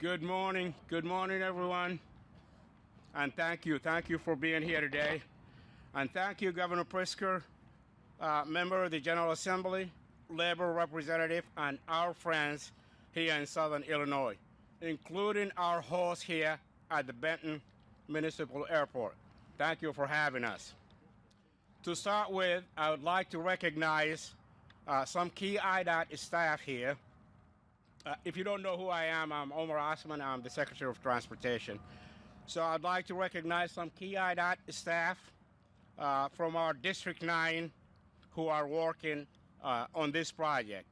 Good morning, everyone, and thank you for being here today. And thank you, Governor Pritzker, member of the General Assembly, labor representative, and our friends here in Southern Illinois, including our host here at the Benton Municipal Airport. Thank you for having us. To start with, I would like to recognize some key IDOT staff here. If you don't know who I am, I'm Omar Osman. I'm the Secretary of Transportation. So I'd like to recognize some key IDOT staff from our District 9 who are working on this project.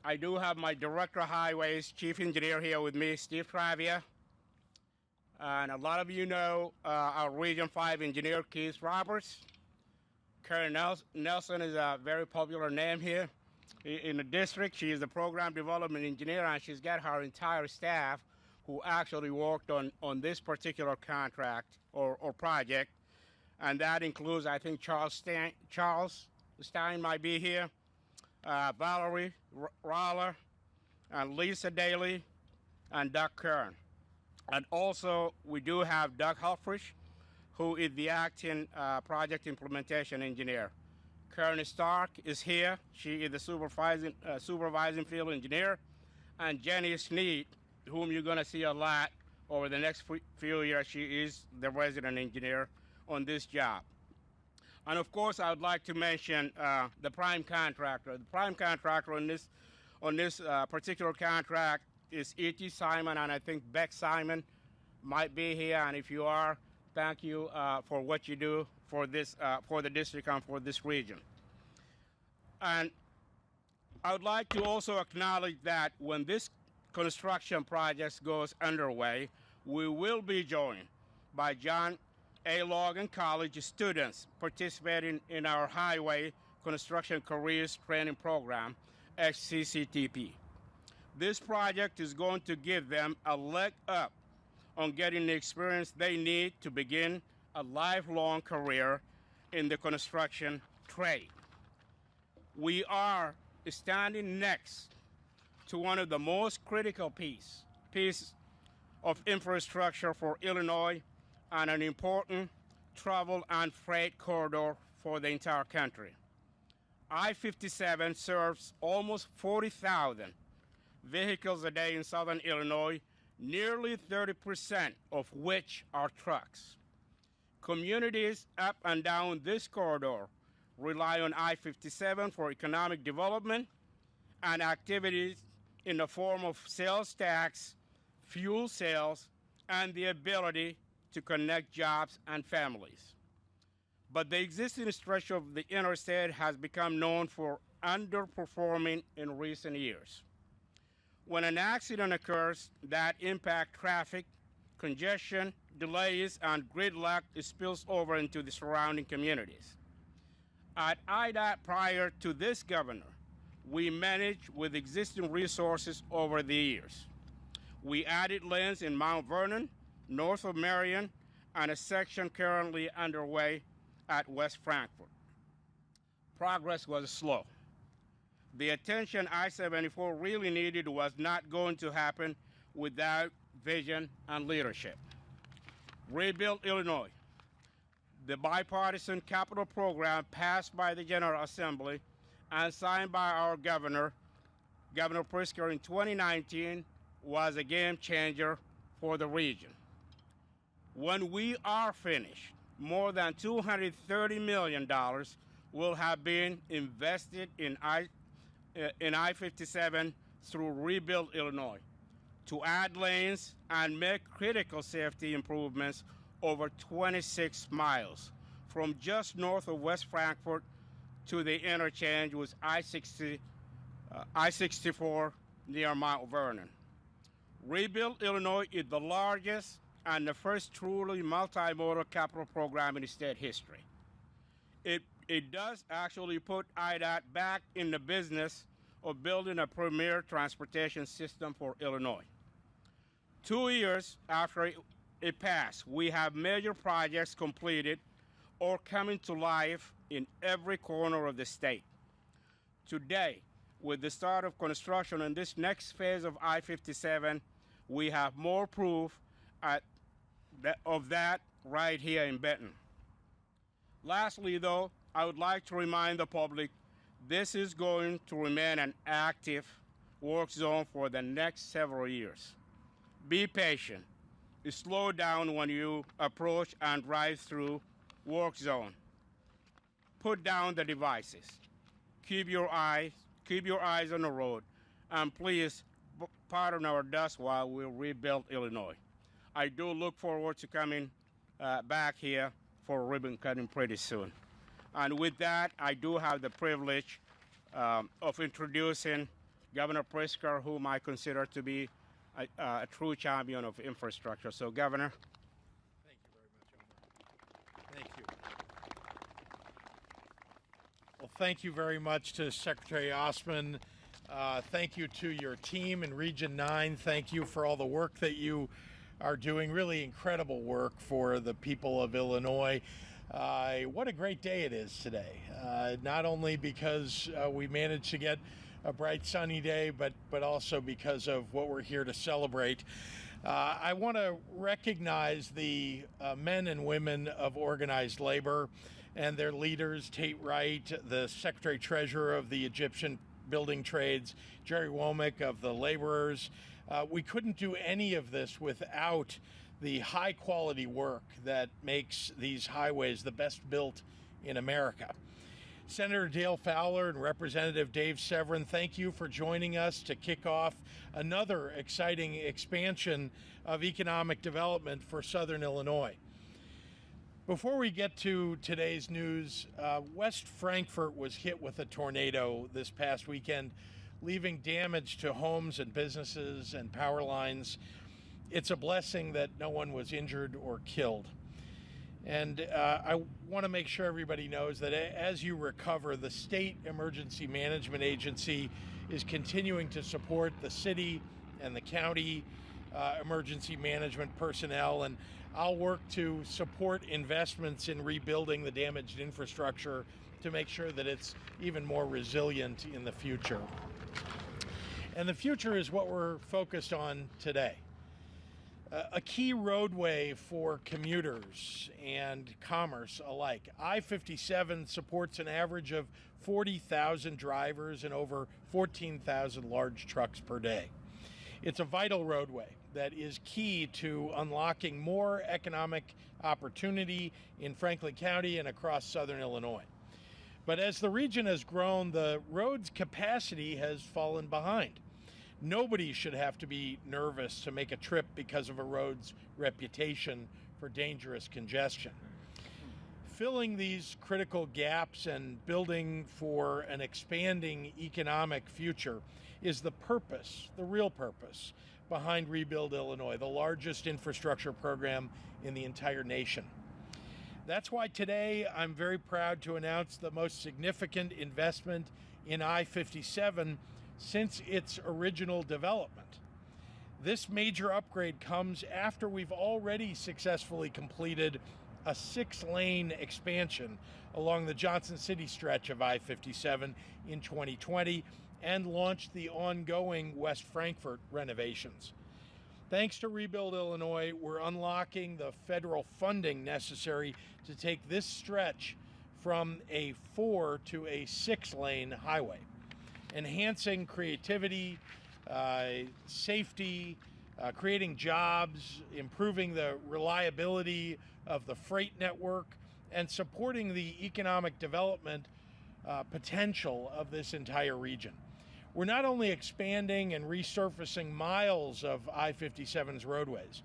I do have my Director of Highways, Chief Engineer here with me, Steve Travia. And a lot of you know our Region 5 Engineer, Keith Roberts. Karen Nelson is a very popular name here in the district. She is the Program Development Engineer, and she's got her entire staff who actually worked on this particular contract or project. And that includes, I think, Charles Stein might be here, Valerie Roller, and Lisa Daly, and Doug Kern. And also, we do have Doug Helfrich, who is the acting project implementation engineer. Karen Stark is here. She is the supervising field engineer. And Jenny Sneed, whom you're going to see a lot over the next few years, she is the resident engineer on this job. And of course, I would like to mention the prime contractor. The prime contractor on this particular contract is E.T. Simon, and I think Beck Simon might be here. And if you are, thank you for what you do for this, for the district and for this region. And I would like to also acknowledge that when this construction project goes underway, we will be joined by John A. Logan College students participating in our Highway Construction Careers Training Program, HCCTP. This project is going to give them a leg up on getting the experience they need to begin a lifelong career in the construction trade. We are standing next to one of the most critical pieces of infrastructure for Illinois and an important travel and freight corridor for the entire country. I-57 serves almost 40,000 vehicles a day in Southern Illinois, nearly 30% of which are trucks. Communities up and down this corridor rely on I-57 for economic development and activities in the form of sales tax, fuel sales, and the ability to connect jobs and families. But the existing stretch of the interstate has become known for underperforming in recent years. When an accident occurs that impacts traffic, congestion, delays, and gridlock, it spills over into the surrounding communities. At IDOT prior to this governor, we managed with existing resources over the years. We added lanes in Mount Vernon, north of Marion, and a section currently underway at West Frankfort. Progress was slow. The attention I-74 really needed was not going to happen without vision and leadership. Rebuild Illinois. The bipartisan capital program passed by the General Assembly and signed by our Governor Pritzker in 2019 was a game changer for the region. When we are finished, more than $230 million will have been invested in I-57 through Rebuild Illinois to add lanes and make critical safety improvements over 26 miles from just north of West Frankfort to the interchange with I-64 near Mount Vernon. Rebuild Illinois is the largest and the first truly multimodal capital program in state history. It does actually put IDOT back in the business of building a premier transportation system for Illinois. 2 years after it passed, we have major projects completed or coming to life in every corner of the state. Today, with the start of construction on this next phase of I-57, We have more proof of that right here in Benton. Lastly, though, I would like to remind the public this is going to remain an active work zone for the next several years. Be patient. Slow down when you approach and drive through work zone. Put down the devices. Keep your eyes on the road, and please pardon our dust while we rebuild Illinois. I do look forward to coming back here for ribbon cutting pretty soon. And with that, I do have the privilege of introducing Governor Pritzker, whom I consider to be a true champion of infrastructure. So, Governor. Thank you very much, Omar. Thank you. Well, thank you very much to Secretary Osman. Thank you to your team in Region 9. Thank you for all the work that you are doing. Really incredible work for the people of Illinois. What a great day it is today. Not only because we managed to get a bright sunny day, but also because of what we're here to celebrate. I want to recognize the men and women of organized labor and their leaders, Tate Wright, the Secretary Treasurer of the Egyptian Building Trades, Jerry Womack of the laborers. We couldn't do any of this without the high quality work that makes these highways the best built in America. Senator Dale Fowler and Representative Dave Severn, thank you for joining us to kick off another exciting expansion of economic development for Southern Illinois. Before we get to today's news, West Frankfort was hit with a tornado this past weekend, leaving damage to homes and businesses and power lines. It's a blessing that no one was injured or killed. And I want to make sure everybody knows that as you recover, the State Emergency Management Agency is continuing to support the city and the county emergency management personnel, and I'll work to support investments in rebuilding the damaged infrastructure to make sure that it's even more resilient in the future. And the future is what we're focused on today. A key roadway for commuters and commerce alike. I-57 supports an average of 40,000 drivers and over 14,000 large trucks per day. It's a vital roadway that is key to unlocking more economic opportunity in Franklin County and across Southern Illinois. But as the region has grown, the road's capacity has fallen behind. Nobody should have to be nervous to make a trip because of a road's reputation for dangerous congestion. Filling these critical gaps and building for an expanding economic future is the purpose, the real purpose, behind Rebuild Illinois, the largest infrastructure program in the entire nation. That's why today I'm very proud to announce the most significant investment in I-57 since its original development. This major upgrade comes after we've already successfully completed a 6-lane expansion along the Johnson City stretch of I-57 in 2020 and launched the ongoing West Frankfort renovations. Thanks to Rebuild Illinois, we're unlocking the federal funding necessary to take this stretch from a 4 to a 6-lane highway, enhancing creativity, safety, creating jobs, improving the reliability of the freight network, and supporting the economic development potential of this entire region. We're not only expanding and resurfacing miles of I-57's roadways,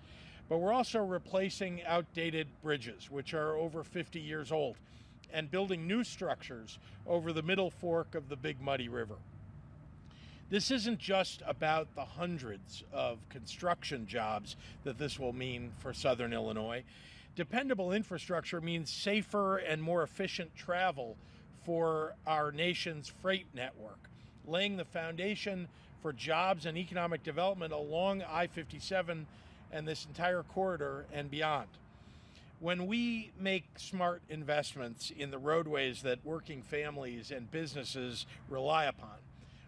but we're also replacing outdated bridges, which are over 50 years old, and building new structures over the middle fork of the Big Muddy River. This isn't just about the hundreds of construction jobs that this will mean for Southern Illinois. Dependable infrastructure means safer and more efficient travel for our nation's freight network, laying the foundation for jobs and economic development along I-57 and this entire corridor and beyond. When we make smart investments in the roadways that working families and businesses rely upon,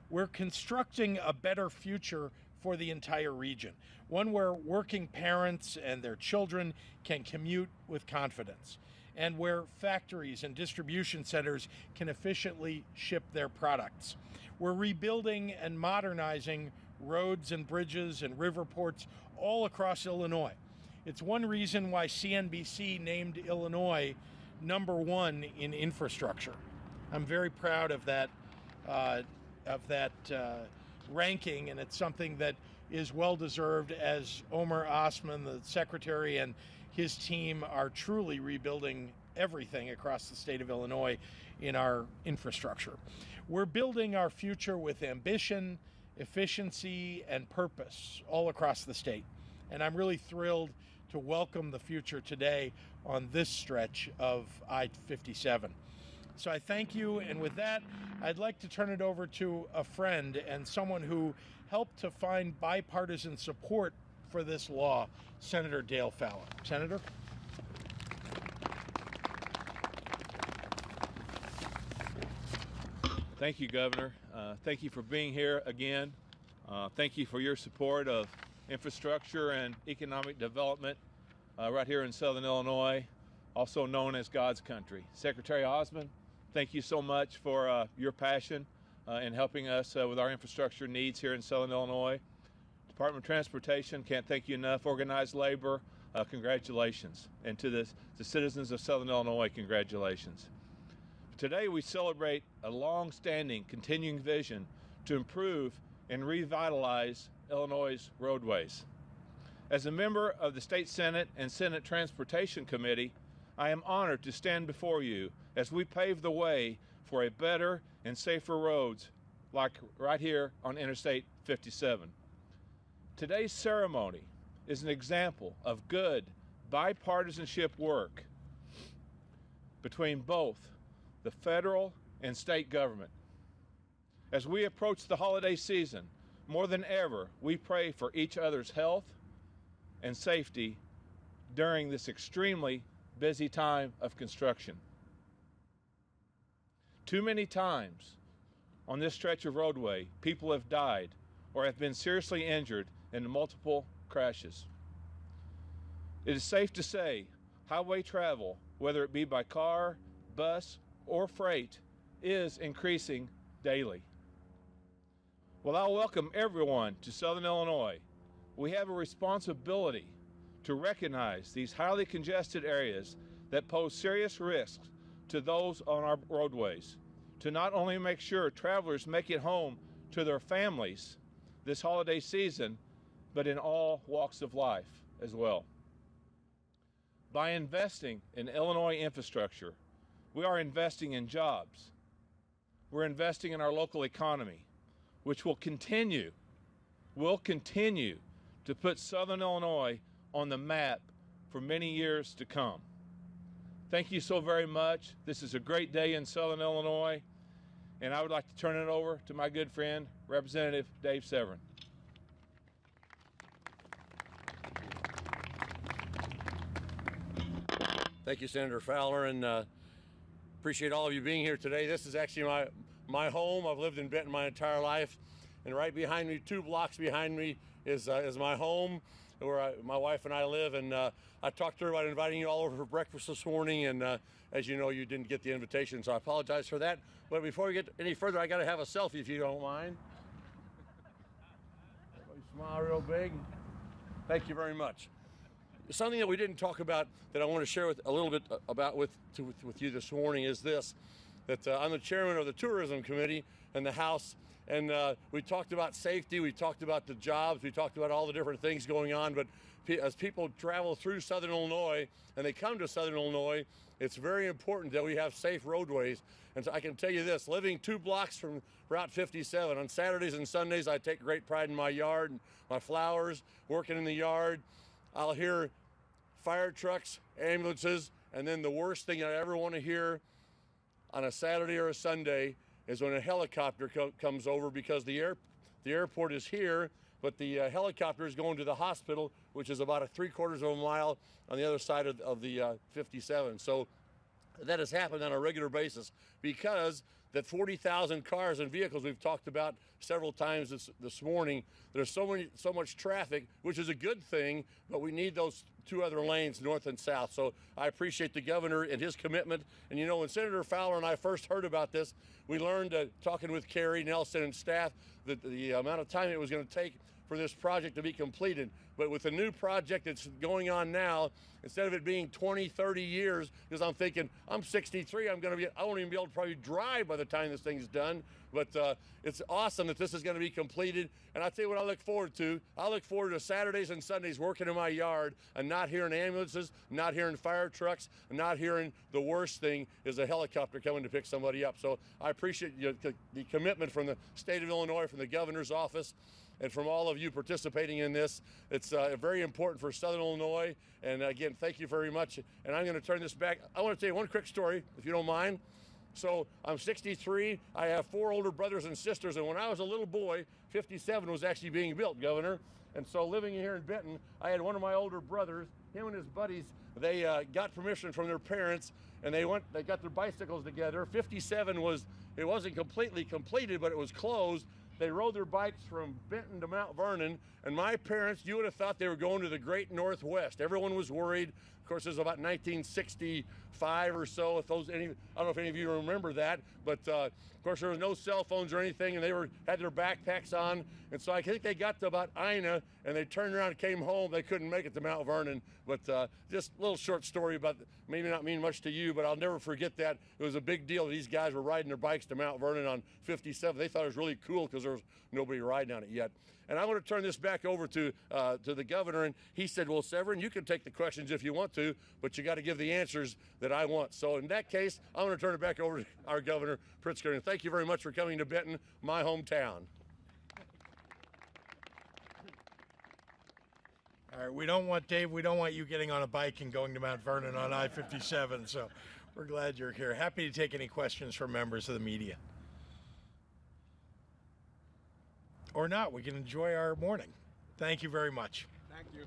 we're constructing a better future for the entire region, one where working parents and their children can commute with confidence, and where factories and distribution centers can efficiently ship their products. We're rebuilding and modernizing roads and bridges and river ports all across Illinois. It's one reason why CNBC named Illinois #1 in infrastructure. I'm very proud of that ranking, and it's something that is well deserved, as Omer Osman, the secretary, and his team are truly rebuilding everything across the state of Illinois in our infrastructure. We're building our future with ambition, efficiency, and purpose all across the state. And I'm really thrilled to welcome the future today on this stretch of I-57. So I thank you, and with that, I'd like to turn it over to a friend and someone who helped to find bipartisan support for this law, Senator Dale Fallon. Senator? Thank you, Governor. Thank you for being here again. Thank you for your support of infrastructure and economic development right here in Southern Illinois, also known as God's country. Secretary Osman, thank you so much for your passion in helping us with our infrastructure needs here in Southern Illinois. Department of Transportation, can't thank you enough. Organized labor, congratulations. And to the citizens of Southern Illinois, congratulations. Today we celebrate a long-standing, continuing vision to improve and revitalize Illinois' roadways. As a member of the State Senate and Senate Transportation Committee, I am honored to stand before you as we pave the way for a better and safer roads like right here on Interstate 57. Today's ceremony is an example of good bipartisanship work between both the federal and state government. As we approach the holiday season, more than ever, we pray for each other's health and safety during this extremely busy time of construction. Too many times on this stretch of roadway, people have died or have been seriously injured in multiple crashes. It is safe to say highway travel, whether it be by car, bus, or freight, is increasing daily. While I welcome everyone to Southern Illinois, we have a responsibility to recognize these highly congested areas that pose serious risks to those on our roadways, to not only make sure travelers make it home to their families this holiday season, but in all walks of life as well. By investing in Illinois infrastructure, we are investing in jobs. We're investing in our local economy, which will continue to put Southern Illinois on the map for many years to come. Thank you so very much. This is a great day in Southern Illinois, and I would like to turn it over to my good friend, Representative Dave Severn. Thank you, Senator Fowler, and appreciate all of you being here today. This is actually my home. I've lived in Benton my entire life, and right behind me, 2 blocks behind me, is my home where my wife and I live. And I talked to her about inviting you all over for breakfast this morning, and as you know, you didn't get the invitation, so I apologize for that. But before we get any further, I got to have a selfie if you don't mind. Everybody smile real big. Thank you very much. Something that we didn't talk about that I want to share a little bit about with you this morning is this, that I'm the chairman of the Tourism Committee in the House, and we talked about safety, we talked about the jobs, we talked about all the different things going on, but as people travel through Southern Illinois and they come to Southern Illinois, it's very important that we have safe roadways. And so I can tell you this, living 2 blocks from Route 57, on Saturdays and Sundays I take great pride in my yard and my flowers, working in the yard. I'll hear fire trucks, ambulances, and then the worst thing I ever want to hear on a Saturday or a Sunday is when a helicopter comes over, because the airport is here, but the helicopter is going to the hospital, which is about 3/4 of a mile on the other side of the 57. So that has happened on a regular basis, because that 40,000 cars and vehicles we've talked about several times this morning, there's so much traffic, which is a good thing, but we need those two other lanes, north and south. So I appreciate the governor and his commitment. And you know, when Senator Fallon and I first heard about this, we learned, talking with Kerry Nelson and staff, that the amount of time it was going to take for this project to be completed. But with the new project that's going on now, instead of it being 20, 30 years, because I'm thinking, I'm 63, I won't even be able to probably drive by the time this thing's done. But it's awesome that this is going to be completed. And I'll tell you what I look forward to. I look forward to Saturdays and Sundays working in my yard and not hearing ambulances, not hearing fire trucks, and not hearing the worst thing is a helicopter coming to pick somebody up. So I appreciate the commitment from the state of Illinois, from the governor's office, and from all of you participating in this. It's very important for Southern Illinois. And again, thank you very much. And I'm going to turn this back. I want to tell you one quick story, if you don't mind. So I'm 63. I have 4 older brothers and sisters. And when I was a little boy, 57 was actually being built, Governor. And so living here in Benton, I had one of my older brothers, him and his buddies, they got permission from their parents, and they got their bicycles together. 57 it wasn't completely completed, but it was closed. They rode their bikes from Benton to Mount Vernon, and my parents, you would have thought they were going to the great Northwest. Everyone was worried. Of course, it was about 1965 or so. I don't know if any of you remember that, but of course there was no cell phones or anything, and they had their backpacks on. And so I think they got to about Ina, and they turned around and came home. They couldn't make it to Mount Vernon. But just a little short story about, maybe not mean much to you, but I'll never forget that. It was a big deal. These guys were riding their bikes to Mount Vernon on 57. They thought it was really cool because there was nobody riding on it yet. And I want to turn this back over to the governor. And he said, well, Severn, you can take the questions if you want to, but you got to give the answers that I want. So in that case, I'm going to turn it back over to our Governor Pritzker. And thank you very much for coming to Benton, my hometown. All right, we don't want you getting on a bike and going to Mount Vernon on I-57, so we're glad you're here. Happy to take any questions from members of the media. Or not, we can enjoy our morning. Thank you very much. Thank you.